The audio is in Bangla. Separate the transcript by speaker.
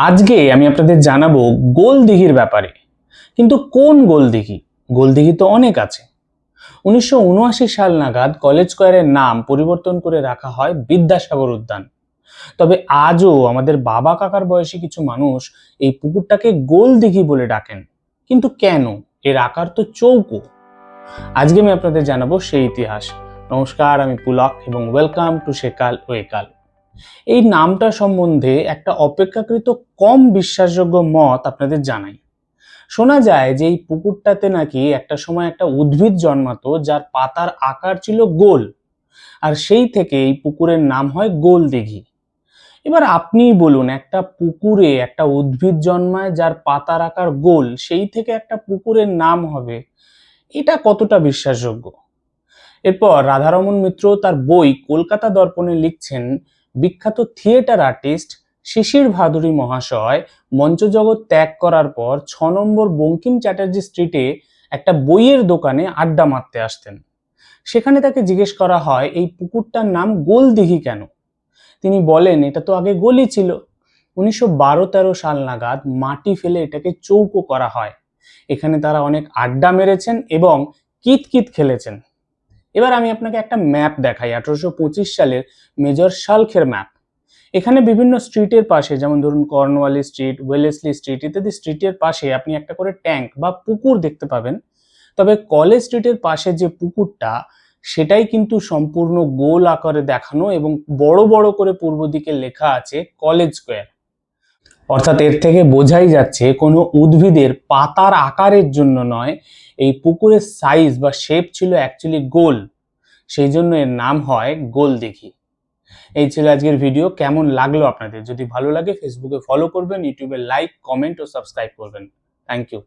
Speaker 1: আজকে আমি আপনাদের জানাবো গোলদিঘির ব্যাপারে। কিন্তু কোন গোলদিঘি? গোলদিঘি তো অনেক আছে। 1979 সাল নাগাদ কলেজ স্কোয়ারের নাম পরিবর্তন করে রাখা হয় বিদ্যাসাগর উদ্যান। তবে আজও আমাদের বাবা কাকার বয়সী কিছু মানুষ এই পুকুরটাকে গোলদিঘি বলে ডাকেন। কিন্তু কেন? এর আকার তো চৌকো। আজকে আমি আপনাদের জানাবো সেই ইতিহাস। নমস্কার, আমি পুলক এবং ওয়েলকাম টু সেকাল ওয়েকাল। এই নামটা সম্বন্ধে একটা অপেক্ষাকৃত কম বিশ্বাসযোগ্য মত আপনাদের জানাই। শোনা যায় যে এই পুকুরটাতে নাকি একটা সময় একটা উদ্ভিদ জন্মাতো যার পাতার আকার ছিল গোল, আর সেই থেকে এই পুকুরের নাম হয় গোলদিঘি। এবার আপনিই বলুন, একটা পুকুরে একটা উদ্ভিদ জন্মায় যার পাতার আকার গোল, সেই থেকে একটা পুকুরের নাম হবে, এটা কতটা বিশ্বাসযোগ্য? এরপর রাধারমণ মিত্র তার বই কলকাতা দর্পণে লিখছেন, বিখ্যাত থিয়েটার আর্টিস্ট শিশির ভাদুরী মহাশয় মঞ্চজগৎ ত্যাগ করার পর 6 নম্বর বঙ্কিম চ্যাটার্জি স্ট্রিটে একটা বইয়ের দোকানে আড্ডা মারতে আসতেন। সেখানে তাকে জিজ্ঞেস করা হয় এই পুকুরটার নাম গোলদিঘি কেন। তিনি বলেন, এটা তো আগে গলি ছিল। 1912-13 সাল নাগাদ মাটি ফেলে এটাকে চৌকো করা হয়। এখানে তারা অনেক আড্ডা মেরেছেন এবং কিতকিত খেলেছেন। এবার আমি আপনাকে একটা ম্যাপ দেখাই, 1825 সালের মেজর শালখের ম্যাপ। এখানে বিভিন্ন স্ট্রিটের পাশে, যেমন ধরুন কর্নওয়ালি স্ট্রিট, ওয়েলেসলি স্ট্রিট ইত্যাদি স্ট্রিটের পাশে আপনি একটা করে ট্যাঙ্ক বা পুকুর দেখতে পাবেন। তবে কলেজ স্ট্রিটের পাশে যে পুকুরটা, সেটাই কিন্তু সম্পূর্ণ গোল আকারে দেখানো এবং বড় বড় করে পূর্ব দিকে লেখা আছে কলেজ স্কোয়ার। অর্থাৎ এর থেকে বোঝাই যাচ্ছে কোনো উদ্ভিদের পাতার আকারের জন্য নয়, এই পুকুরের সাইজ বা শেপ ছিল অ্যাকচুয়ালি গোল, সেই জন্য এর নাম হয় গোলদিঘি। এই ছিল আজকের ভিডিও। কেমন লাগলো আপনাদের? যদি ভালো লাগে ফেসবুকে ফলো করবেন, ইউটিউবে লাইক, কমেন্ট ও সাবস্ক্রাইব করবেন। Thank you.